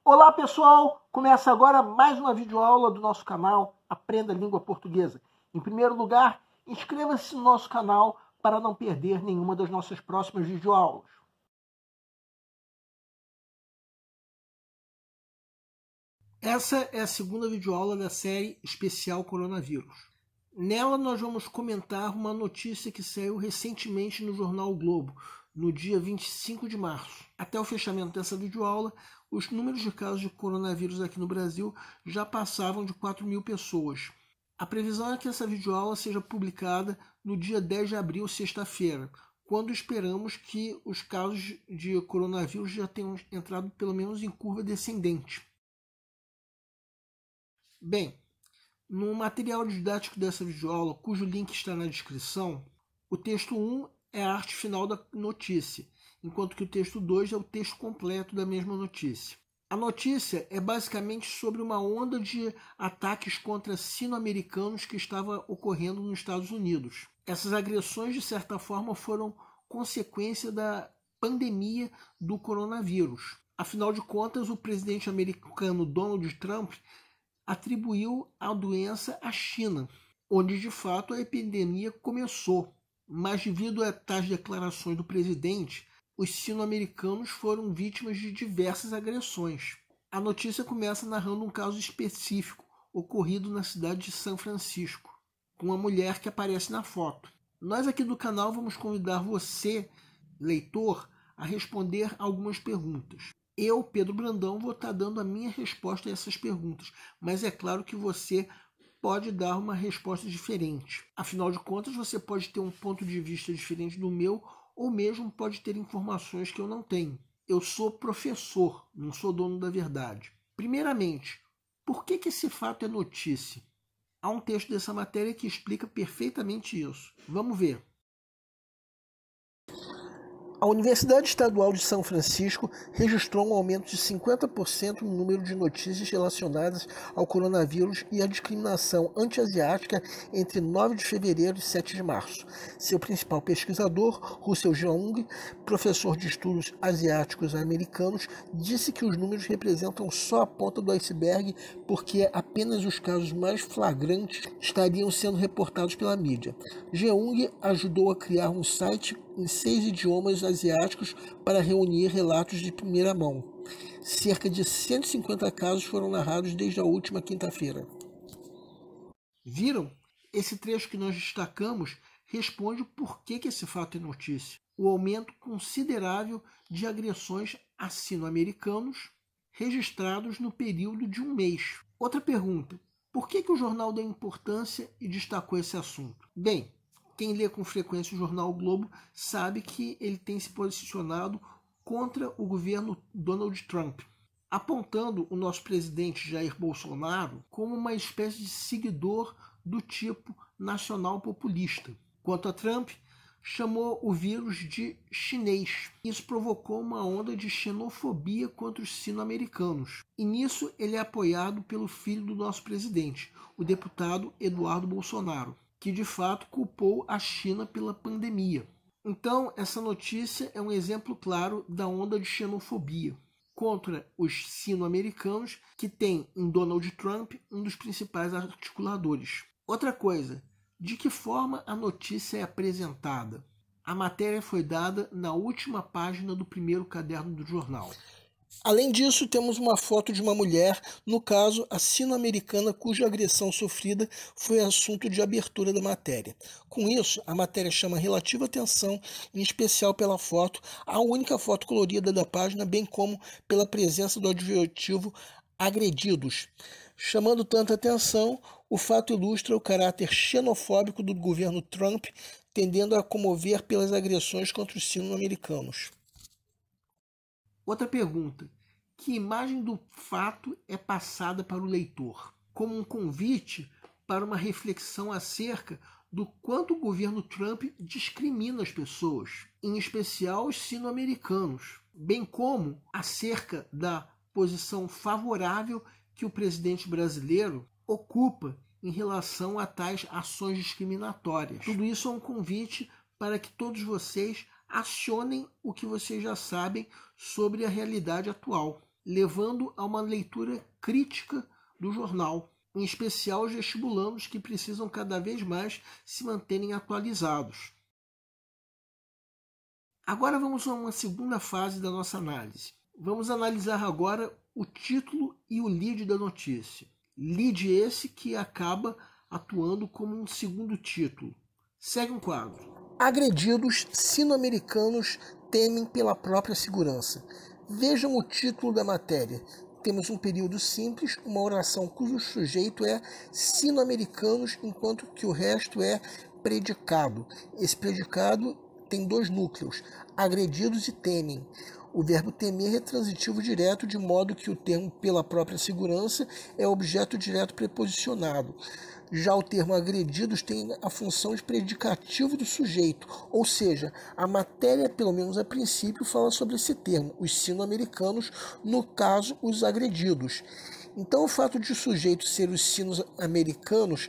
Olá pessoal, começa agora mais uma videoaula do nosso canal Aprenda a Língua Portuguesa. Em primeiro lugar, inscreva-se no nosso canal para não perder nenhuma das nossas próximas videoaulas. Essa é a segunda videoaula da série Especial Coronavírus. Nela nós vamos comentar uma notícia que saiu recentemente no jornal o Globo, no dia 25 de março. Até o fechamento dessa videoaula, os números de casos de coronavírus aqui no Brasil já passavam de 4.000 pessoas. A previsão é que essa videoaula seja publicada no dia 10 de abril, sexta-feira, quando esperamos que os casos de coronavírus já tenham entrado pelo menos em curva descendente. Bem, no material didático dessa videoaula, cujo link está na descrição, o texto 1 é a arte final da notícia, enquanto que o texto 2 é o texto completo da mesma notícia. A notícia é basicamente sobre uma onda de ataques contra sino-americanos que estava ocorrendo nos Estados Unidos. Essas agressões, de certa forma, foram consequência da pandemia do coronavírus. Afinal de contas, o presidente americano Donald Trump atribuiu a doença à China, onde de fato a epidemia começou. Mas devido a tais declarações do presidente, os sino-americanos foram vítimas de diversas agressões. A notícia começa narrando um caso específico ocorrido na cidade de São Francisco, com uma mulher que aparece na foto. Nós aqui do canal vamos convidar você, leitor, a responder algumas perguntas. Eu, Pedro Brandão, vou estar dando a minha resposta a essas perguntas, mas é claro que você pode dar uma resposta diferente. Afinal de contas, você pode ter um ponto de vista diferente do meu, ou mesmo pode ter informações que eu não tenho. Eu sou professor, não sou dono da verdade. Primeiramente, por que esse fato é notícia? Há um texto dessa matéria que explica perfeitamente isso. Vamos ver. A Universidade Estadual de São Francisco registrou um aumento de 50% no número de notícias relacionadas ao coronavírus e à discriminação anti-asiática entre 9 de fevereiro e 7 de março. Seu principal pesquisador, Russell Jeong, professor de estudos asiáticos americanos, disse que os números representam só a ponta do iceberg porque apenas os casos mais flagrantes estariam sendo reportados pela mídia. Jeong ajudou a criar um site em 6 idiomas asiáticos para reunir relatos de primeira mão. Cerca de 150 casos foram narrados desde a última quinta-feira. Viram? Esse trecho que nós destacamos responde por que esse fato é notícia. O aumento considerável de agressões a sino-americanos registrados no período de um mês. Outra pergunta, por que o jornal deu importância e destacou esse assunto? Bem, quem lê com frequência o jornal o Globo sabe que ele tem se posicionado contra o governo Donald Trump, apontando o nosso presidente Jair Bolsonaro como uma espécie de seguidor do tipo nacional populista. Quanto a Trump, chamou o vírus de chinês. Isso provocou uma onda de xenofobia contra os sino-americanos. E nisso ele é apoiado pelo filho do nosso presidente, o deputado Eduardo Bolsonaro, que de fato culpou a China pela pandemia. Então, essa notícia é um exemplo claro da onda de xenofobia contra os sino-americanos, que tem em Donald Trump um dos principais articuladores. Outra coisa, de que forma a notícia é apresentada? A matéria foi dada na última página do primeiro caderno do jornal. Além disso, temos uma foto de uma mulher, no caso, a sino-americana, cuja agressão sofrida foi assunto de abertura da matéria. Com isso, a matéria chama relativa atenção, em especial pela foto, a única foto colorida da página, bem como pela presença do adjetivo agredidos. Chamando tanta atenção, o fato ilustra o caráter xenofóbico do governo Trump, tendendo a comover pelas agressões contra os sino-americanos. Outra pergunta, que imagem do fato é passada para o leitor? Como um convite para uma reflexão acerca do quanto o governo Trump discrimina as pessoas, em especial os sino-americanos, bem como acerca da posição favorável que o presidente brasileiro ocupa em relação a tais ações discriminatórias. Tudo isso é um convite para que todos vocês acionem o que vocês já sabem sobre a realidade atual. levando a uma leitura crítica do jornal, em especial os vestibulandos que precisam cada vez mais se manterem atualizados. Agora vamos a uma segunda fase da nossa análise. Vamos analisar agora o título e o lead da notícia. Lead esse que acaba atuando como um segundo título. Segue um quadro. Agredidos sino-americanos temem pela própria segurança. Vejam o título da matéria. Temos um período simples, uma oração cujo sujeito é sino-americanos, enquanto que o resto é predicado. Esse predicado tem dois núcleos, agredidos e temem. O verbo temer é transitivo direto, de modo que o termo pela própria segurança é objeto direto preposicionado. Já o termo agredidos tem a função de predicativo do sujeito, ou seja, a matéria, pelo menos a princípio, fala sobre esse termo, os sino-americanos, no caso, os agredidos. Então, o fato de o sujeito ser os sino-americanos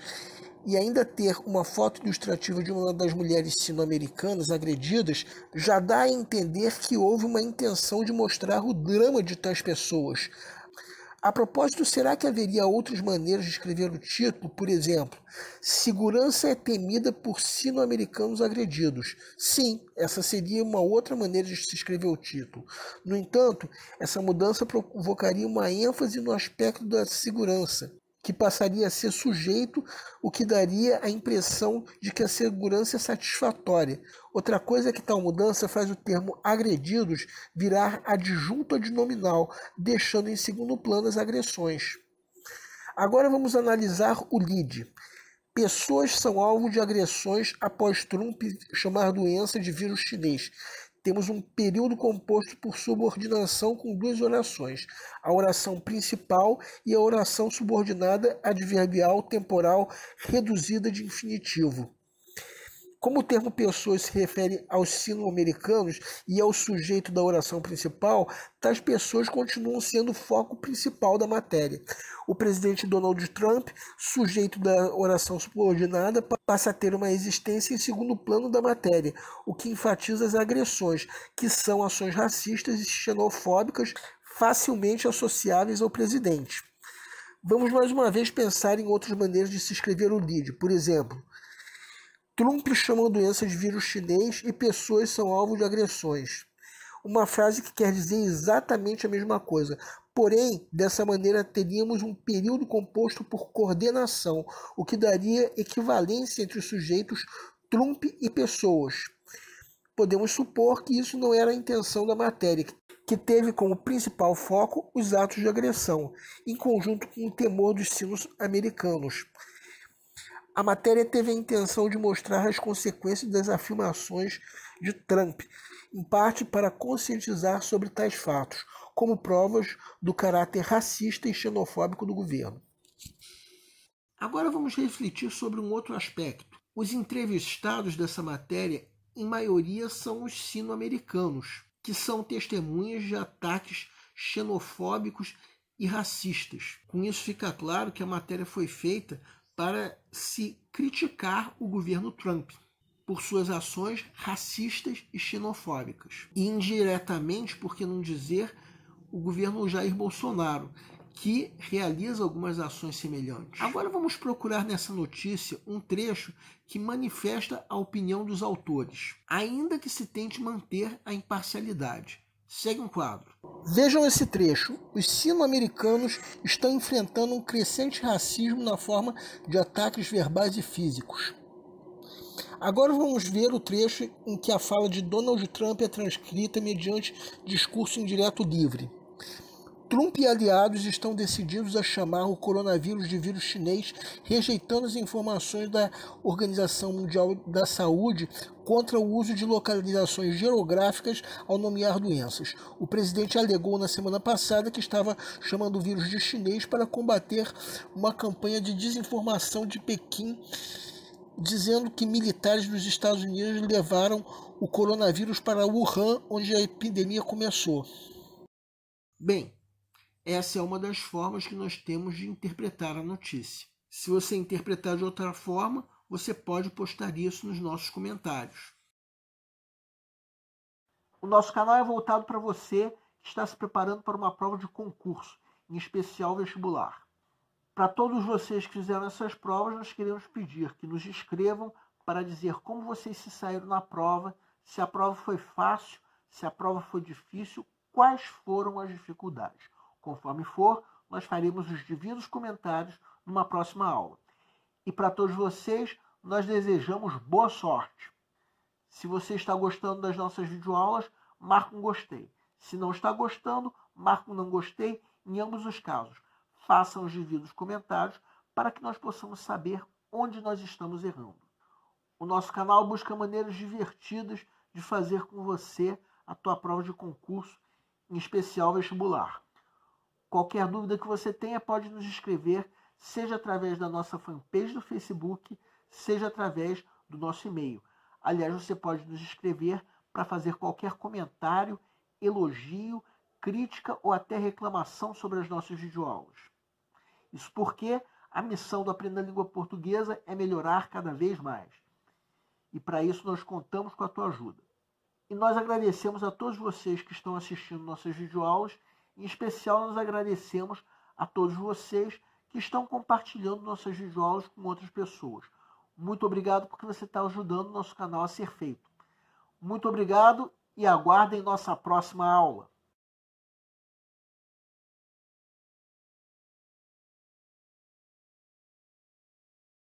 e ainda ter uma foto ilustrativa de uma das mulheres sino-americanas agredidas, já dá a entender que houve uma intenção de mostrar o drama de tais pessoas. A propósito, será que haveria outras maneiras de escrever o título? Por exemplo, segurança é temida por sino-americanos agredidos. Sim, essa seria uma outra maneira de se escrever o título. No entanto, essa mudança provocaria uma ênfase no aspecto da segurança, que passaria a ser sujeito, o que daria a impressão de que a segurança é satisfatória. Outra coisa é que tal mudança faz o termo agredidos virar adjunto adnominal, deixando em segundo plano as agressões. Agora vamos analisar o lead. Pessoas são alvo de agressões após Trump chamar doença de vírus chinês. Temos um período composto por subordinação com duas orações, a oração principal e a oração subordinada adverbial temporal reduzida de infinitivo. Como o termo pessoas se refere aos sino-americanos e ao sujeito da oração principal, tais pessoas continuam sendo o foco principal da matéria. O presidente Donald Trump, sujeito da oração subordinada, passa a ter uma existência em segundo plano da matéria, o que enfatiza as agressões, que são ações racistas e xenofóbicas facilmente associáveis ao presidente. Vamos mais uma vez pensar em outras maneiras de se escrever o lead. Por exemplo, Trump chama a doença de vírus chinês e pessoas são alvo de agressões. Uma frase que quer dizer exatamente a mesma coisa. Porém, dessa maneira teríamos um período composto por coordenação, o que daria equivalência entre os sujeitos Trump e pessoas. Podemos supor que isso não era a intenção da matéria, que teve como principal foco os atos de agressão, em conjunto com o temor dos sino-americanos. A matéria teve a intenção de mostrar as consequências das afirmações de Trump, em parte para conscientizar sobre tais fatos, como provas do caráter racista e xenofóbico do governo. Agora vamos refletir sobre um outro aspecto. Os entrevistados dessa matéria, em maioria, são os sino-americanos, que são testemunhas de ataques xenofóbicos e racistas. Com isso fica claro que a matéria foi feita para se criticar o governo Trump por suas ações racistas e xenofóbicas. E indiretamente, por que não dizer, o governo Jair Bolsonaro, que realiza algumas ações semelhantes. Agora vamos procurar nessa notícia um trecho que manifesta a opinião dos autores, ainda que se tente manter a imparcialidade. Segue um quadro. Vejam esse trecho. Os sino-americanos estão enfrentando um crescente racismo na forma de ataques verbais e físicos. Agora vamos ver o trecho em que a fala de Donald Trump é transcrita mediante discurso indireto livre. Trump e aliados estão decididos a chamar o coronavírus de vírus chinês, rejeitando as informações da Organização Mundial da Saúde contra o uso de localizações geográficas ao nomear doenças. O presidente alegou na semana passada que estava chamando o vírus de chinês para combater uma campanha de desinformação de Pequim, dizendo que militares dos Estados Unidos levaram o coronavírus para Wuhan, onde a epidemia começou. Bem, essa é uma das formas que nós temos de interpretar a notícia. Se você interpretar de outra forma, você pode postar isso nos nossos comentários. O nosso canal é voltado para você está se preparando para uma prova de concurso, em especial vestibular. Para todos vocês que fizeram essas provas, nós queremos pedir que nos escrevam para dizer como vocês se saíram na prova, se a prova foi fácil, se a prova foi difícil, quais foram as dificuldades. Conforme for, nós faremos os devidos comentários numa próxima aula. E para todos vocês, nós desejamos boa sorte. Se você está gostando das nossas videoaulas, marca um gostei. Se não está gostando, marca um não gostei. Em ambos os casos, façam os devidos comentários para que nós possamos saber onde nós estamos errando. O nosso canal busca maneiras divertidas de fazer com você a tua prova de concurso, em especial vestibular. Qualquer dúvida que você tenha, pode nos escrever, seja através da nossa fanpage do Facebook, seja através do nosso e-mail. Aliás, você pode nos escrever para fazer qualquer comentário, elogio, crítica ou até reclamação sobre as nossas videoaulas. Isso porque a missão do Aprenda a Língua Portuguesa é melhorar cada vez mais. E para isso nós contamos com a tua ajuda. E nós agradecemos a todos vocês que estão assistindo nossas videoaulas. Em especial, nós agradecemos a todos vocês que estão compartilhando nossas videoaulas com outras pessoas. Muito obrigado porque você está ajudando o nosso canal a ser feito. Muito obrigado e aguardem nossa próxima aula.